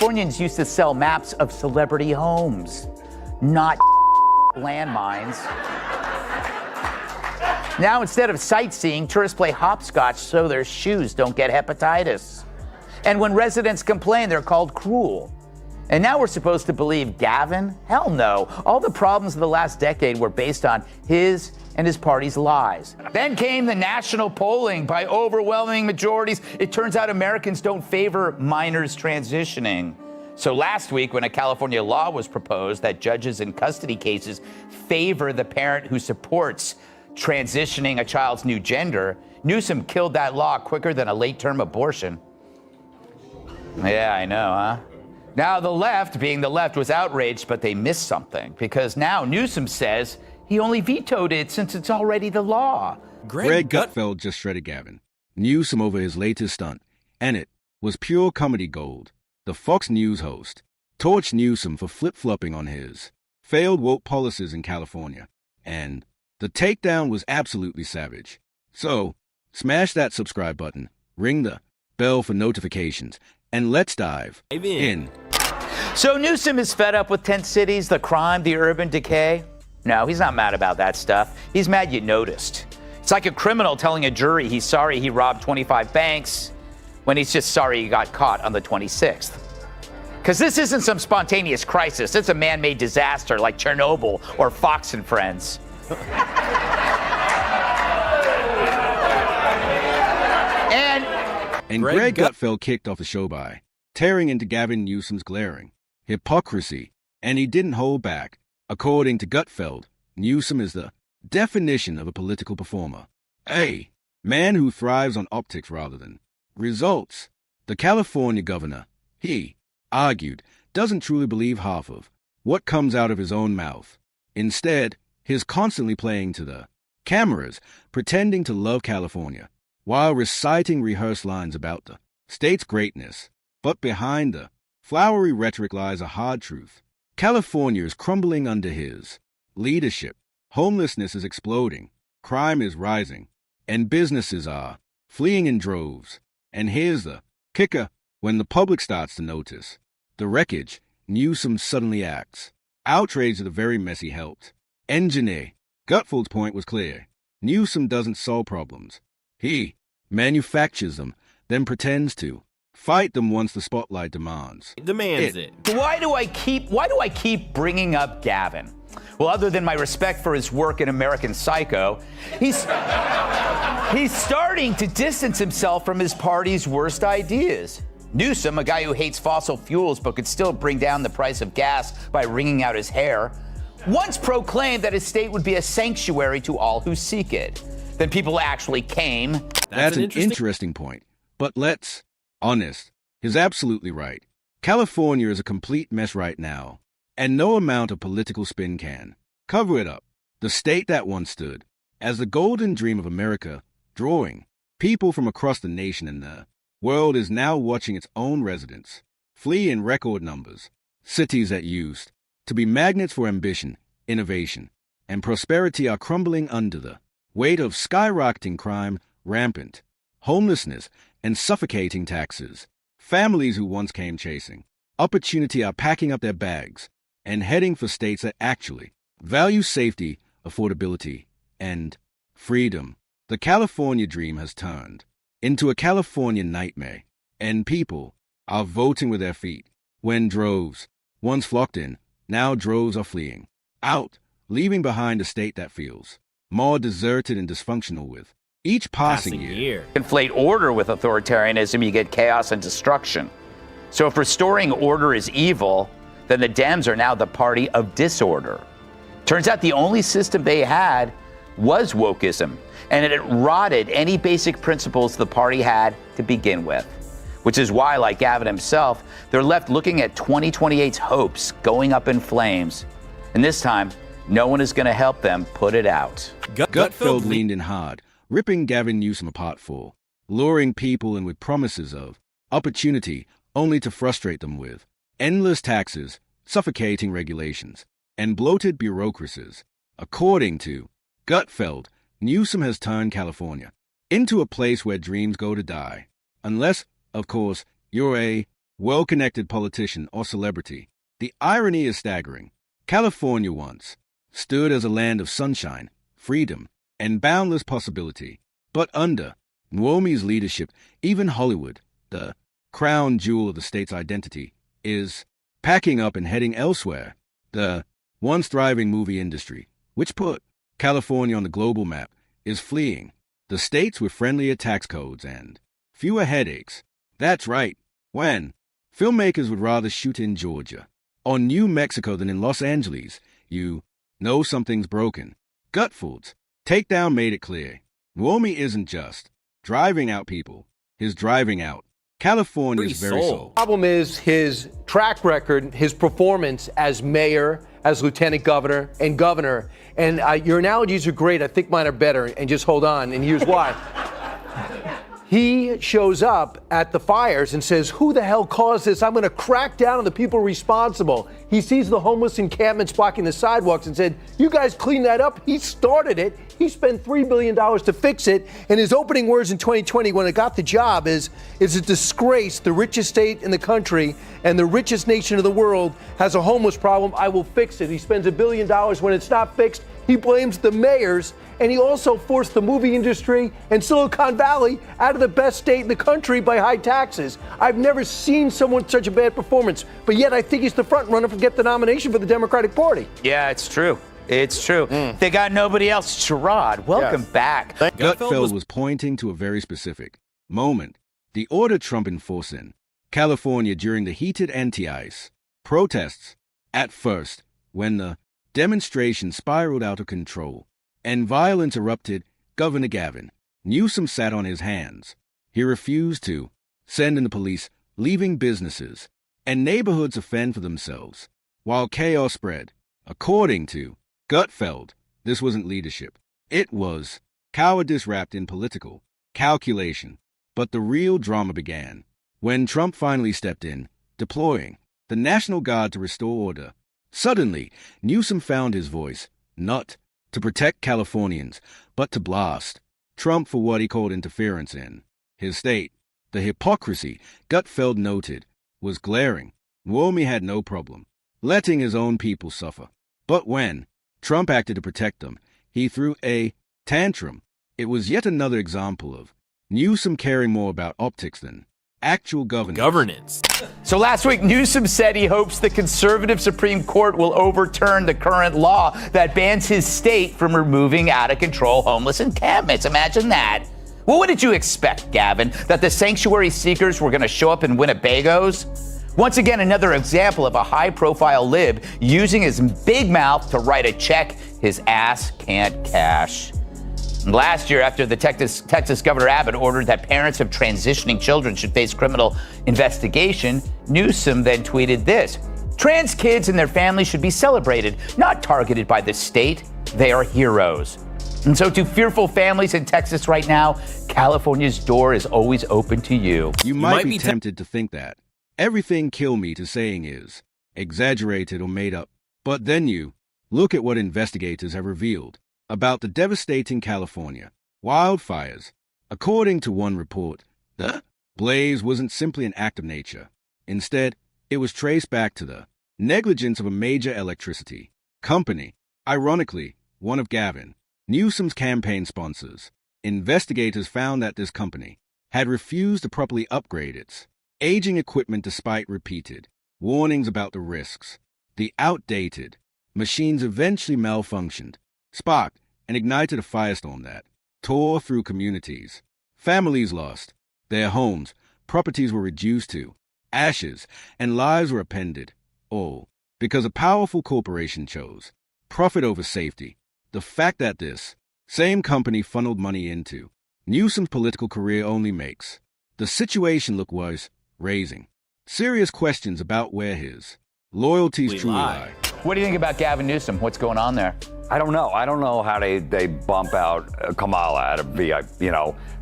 Californians used to sell maps of celebrity homes, not landmines. Now, instead of sightseeing, tourists play hopscotch so their shoes don't get hepatitis. And when residents complain, they're called cruel. And now we're supposed to believe Gavin? Hell no. All the problems of the last decade were based on his and his party's lies. Then came the national polling by overwhelming majorities. It turns out Americans don't favor minors transitioning. So last week, when a California law was proposed that judges in custody cases favor the parent who supports transitioning a child's new gender, Newsom killed that law quicker than a late-term abortion. Yeah, I know, huh? Now the left, being the left, was outraged, but they missed something, because now Newsom says he only vetoed it since it's already the law. Greg Gutfeld just shredded Gavin Newsom over his latest stunt, and it was pure comedy gold. The Fox News host torched Newsom for flip-flopping on his failed woke policies in California, and the takedown was absolutely savage. So, smash that subscribe button, ring the bell for notifications, and let's dive in. So Newsom is fed up with tent cities, the crime, the urban decay? No, he's not mad about that stuff. He's mad you noticed. It's like a criminal telling a jury he's sorry he robbed 25 banks when he's just sorry he got caught on the 26th. Because this isn't some spontaneous crisis. It's a man-made disaster like Chernobyl or Fox and Friends. And Greg Gutfeld kicked off the show by tearing into Gavin Newsom's glaring hypocrisy, and he didn't hold back. According to Gutfeld, Newsom is the definition of a political performer, a man who thrives on optics rather than results. The California governor, he argued, doesn't truly believe half of what comes out of his own mouth. Instead, he's constantly playing to the cameras, pretending to love California, while reciting rehearsed lines about the state's greatness. But behind the flowery rhetoric lies a hard truth. California is crumbling under his leadership. Homelessness is exploding, crime is rising, and businesses are fleeing in droves. And here's the kicker: when the public starts to notice the wreckage, Newsom suddenly acts outraged at the very mess he helped engineer. Gutfeld's point was clear. Newsom doesn't solve problems. He manufactures them, then pretends to fight them once the spotlight demands it. Why do I keep bringing up Gavin? Well, other than my respect for his work in American Psycho, he's starting to distance himself from his party's worst ideas. Newsom, a guy who hates fossil fuels but could still bring down the price of gas by wringing out his hair, once proclaimed that his state would be a sanctuary to all who seek it. Then people actually came. That's an interesting point. But let's honest. He's absolutely right. California is a complete mess right now, and no amount of political spin can cover it up. The state that once stood as the golden dream of America, drawing people from across the nation and the world, is now watching its own residents flee in record numbers. Cities that used to be magnets for ambition, innovation, and prosperity are crumbling under the weight of skyrocketing crime, rampant homelessness, and suffocating taxes. Families who once came chasing opportunity are packing up their bags and heading for states that actually value safety, affordability, and freedom. The California dream has turned into a California nightmare, and people are voting with their feet. When droves once flocked in, now droves are fleeing out, leaving behind a state that feels more deserted and dysfunctional with each passing year. Conflate order with authoritarianism, you get chaos and destruction. So if restoring order is evil, then the Dems are now the party of disorder. Turns out the only system they had was wokeism, and it rotted any basic principles the party had to begin with. Which is why, like Gavin himself, they're left looking at 2028's hopes going up in flames. And this time, no one is going to help them put it out. Gutfeld leaned in hard, ripping Gavin Newsom apart for luring people in with promises of opportunity, only to frustrate them with endless taxes, suffocating regulations, and bloated bureaucracies. According to Gutfeld, Newsom has turned California into a place where dreams go to die. Unless, of course, you're a well-connected politician or celebrity. The irony is staggering. California once stood as a land of sunshine, freedom, and boundless possibility. But under Nwomi's leadership, even Hollywood, the crown jewel of the state's identity, is packing up and heading elsewhere. The once thriving movie industry, which put California on the global map, is fleeing. The states with friendlier tax codes and fewer headaches. That's right. When filmmakers would rather shoot in Georgia or New Mexico than in Los Angeles, you know something's broken. Gutfeld's takedown made it clear. Nwomi isn't just driving out people. He's driving out California's very soul. The problem is his track record, his performance as mayor, as lieutenant governor, and governor. And your analogies are great. I think mine are better. And just hold on. And here's why. He shows up at the fires and says, who the hell caused this? I'm going to crack down on the people responsible. He sees the homeless encampments blocking the sidewalks and said, you guys clean that up. He started it. He spent $3 billion to fix it. And his opening words in 2020 when he got the job is a disgrace. The richest state in the country and the richest nation of the world has a homeless problem. I will fix it. He spends $1 billion when it's not fixed. He blames the mayors, and he also forced the movie industry and Silicon Valley out of the best state in the country by high taxes. I've never seen someone such a bad performance, but yet I think he's the front runner to get the nomination for the Democratic Party. Yeah, it's true. It's true. They got nobody else. Sherrod, welcome back. Gutfeld was pointing to a very specific moment. The order Trump enforced in California during the heated anti-ICE protests. At first, when the demonstration spiraled out of control and violence erupted, Governor Gavin Newsom sat on his hands. He refused to send in the police, leaving businesses and neighborhoods to fend for themselves, while chaos spread. According to Gutfeld, this wasn't leadership. It was cowardice wrapped in political calculation. But the real drama began when Trump finally stepped in, deploying the National Guard to restore order. Suddenly, Newsom found his voice, not to protect Californians, but to blast Trump for what he called interference in his state. The hypocrisy, Gutfeld noted, was glaring. Nwomi had no problem letting his own people suffer. But when Trump acted to protect them, he threw a tantrum. It was yet another example of Newsom caring more about optics than actual governance. So last week, Newsom said he hopes the conservative Supreme Court will overturn the current law that bans his state from removing out-of-control homeless encampments. Imagine that. Well, what did you expect, Gavin? That the sanctuary seekers were going to show up in Winnebagos? Once again, another example of a high-profile lib using his big mouth to write a check his ass can't cash. Last year, after the Texas Governor Abbott ordered that parents of transitioning children should face criminal investigation, Newsom then tweeted this: trans kids and their families should be celebrated, not targeted by the state. They are heroes. And so to fearful families in Texas right now, California's door is always open to you. You might be tempted to think that everything kill me to saying is exaggerated or made up. But then you look at what investigators have revealed about the devastating California wildfires. According to one report, the blaze wasn't simply an act of nature. Instead, it was traced back to the negligence of a major electricity company, ironically, one of Gavin Newsom's campaign sponsors. Investigators found that this company had refused to properly upgrade its aging equipment despite repeated warnings about the risks. The outdated machines eventually malfunctioned, sparked and ignited a firestorm that tore through communities. Families lost their homes, properties were reduced to ashes, and lives were upended, all because a powerful corporation chose profit over safety. The fact that this same company funneled money into Newsom's political career only makes the situation look worse, raising serious questions about where his loyalties truly lie. What do you think about Gavin Newsom? What's going on there? I don't know. I don't know how they bump out Kamala out of VIP,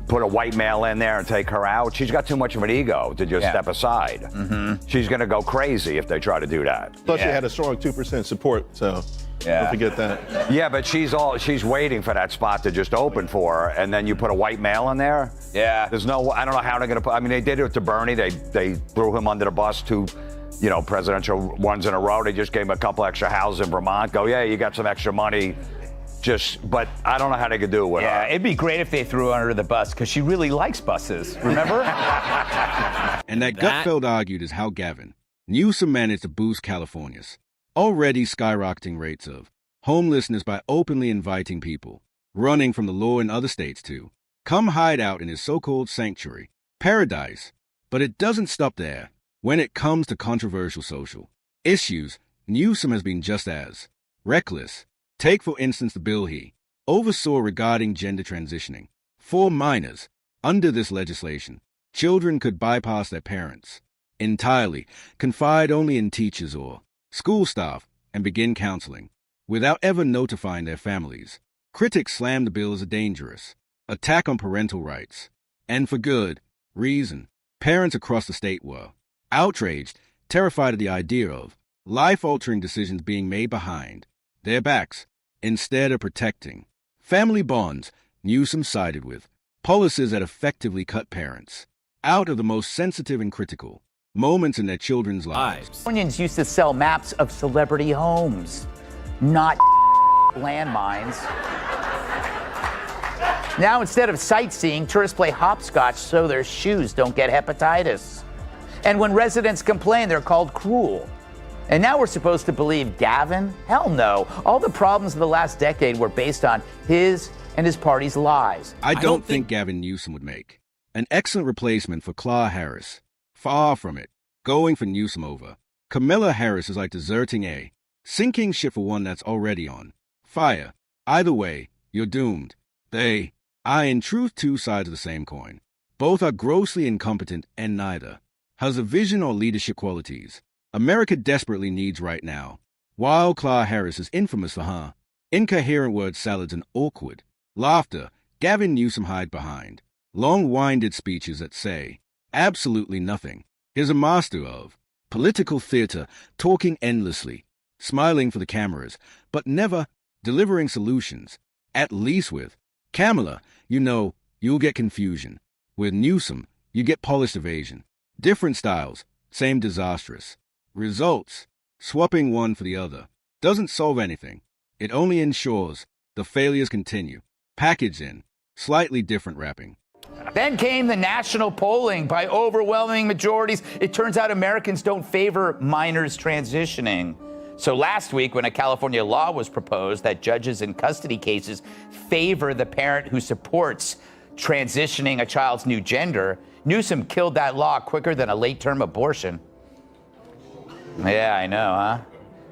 put a white male in there and take her out. She's got too much of an ego to just step aside. She's going to go crazy if they try to do that. Plus, she had a strong 2% support, so Don't forget that. Yeah, but she's waiting for that spot to just open for her, and then you put a white male in there. Yeah. There's no. I don't know how they're gonna put. I mean, they did it to Bernie. They threw him under the bus two, presidential ones in a row. They just gave him a couple extra houses in Vermont. Go, yeah, you got some extra money. But I don't know how they could do it with her. It'd be great if they threw her under the bus because she really likes buses. Remember? And that Gutfeld argued is how Gavin Newsom managed to boost California's already skyrocketing rates of homelessness by openly inviting people running from the law in other states to come hide out in his so-called sanctuary paradise. But it doesn't stop there. When it comes to controversial social issues, Newsom has been just as reckless. Take, for instance, the bill he oversaw regarding gender transitioning. For minors, under this legislation, children could bypass their parents entirely, confide only in teachers or school staff, and begin counseling without ever notifying their families. Critics slammed the bill as a dangerous attack on parental rights, and for good reason. Parents across the state were outraged, terrified of the idea of life-altering decisions being made behind their backs. Instead of protecting family bonds, Newsom sided with policies that effectively cut parents out of the most sensitive and critical moments in their children's lives. Californians used to sell maps of celebrity homes, not landmines. Now, instead of sightseeing, tourists play hopscotch so their shoes don't get hepatitis. And when residents complain, they're called cruel. And now we're supposed to believe Gavin? Hell no. All the problems of the last decade were based on his and his party's lies. I don't think Gavin Newsom would make an excellent replacement for Kamala Harris. Far from it. Going for Newsom over Kamala Harris is like deserting a sinking ship for one that's already on fire. Either way, you're doomed. They are in truth two sides of the same coin. Both are grossly incompetent, and neither has the vision or leadership qualities America desperately needs right now. While Kamala Harris is infamous for her incoherent word salads and awkward laughter, Gavin Newsom hide behind long-winded speeches that say absolutely nothing. He's a master of political theater, talking endlessly, smiling for the cameras, but never delivering solutions. At least with Kamala, you'll get confusion. With Newsom, you get polished evasion. Different styles, same disastrous results. Swapping one for the other doesn't solve anything. It only ensures the failures continue, packaged in slightly different wrapping. Then came the national polling. By overwhelming majorities, it turns out Americans don't favor minors transitioning. So last week, when a California law was proposed that judges in custody cases favor the parent who supports transitioning a child's new gender, Newsom killed that law quicker than a late-term abortion. Yeah, I know, huh?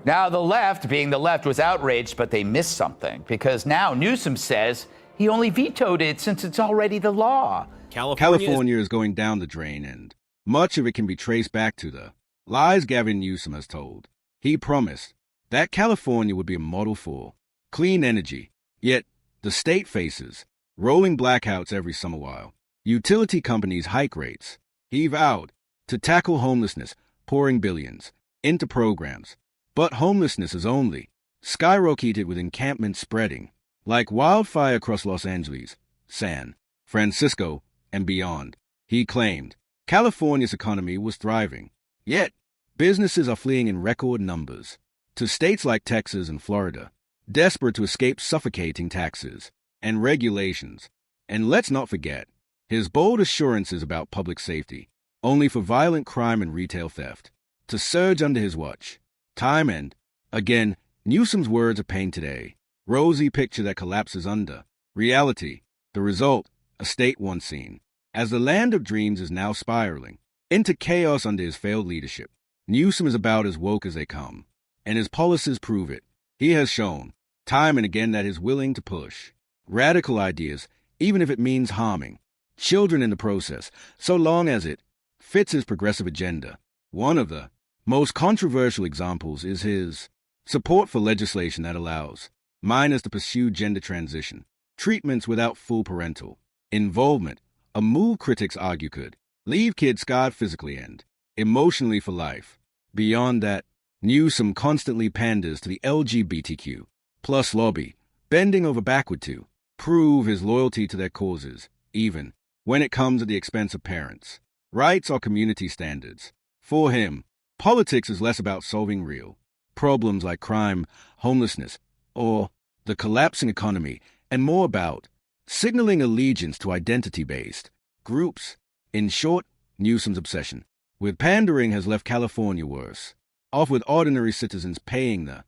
Now, the left, being the left, was outraged, but they missed something, because now Newsom says he only vetoed it since it's already the law. California is going down the drain, and much of it can be traced back to the lies Gavin Newsom has told. He promised that California would be a model for clean energy, yet the state faces rolling blackouts every summer while utility companies hike rates. He vowed to tackle homelessness, pouring billions into programs. But homelessness is only skyrocketed with encampments spreading like wildfire across Los Angeles, San Francisco, and beyond. He claimed California's economy was thriving, yet businesses are fleeing in record numbers to states like Texas and Florida, desperate to escape suffocating taxes and regulations. And let's not forget his bold assurances about public safety, only for violent crime and retail theft to surge under his watch. Time and again, Newsom's words are painted today. Rosy picture that collapses under reality. The result, a state once seen as the land of dreams, is now spiraling into chaos under his failed leadership. Newsom is about as woke as they come, and his policies prove it. He has shown time and again that he's willing to push radical ideas, even if it means harming children in the process, so long as it fits his progressive agenda. One of the most controversial examples is his support for legislation that allows minors to pursue gender transition treatments without full parental involvement, a move critics argue could leave kids scarred physically and emotionally for life. Beyond that, Newsom constantly panders to the LGBTQ plus lobby, bending over backward to prove his loyalty to their causes, even when it comes at the expense of parents' rights or community standards. For him, politics is less about solving real problems like crime, homelessness, or the collapsing economy, and more about signaling allegiance to identity-based groups. In short, Newsom's obsession with pandering has left California worse off, with ordinary citizens paying the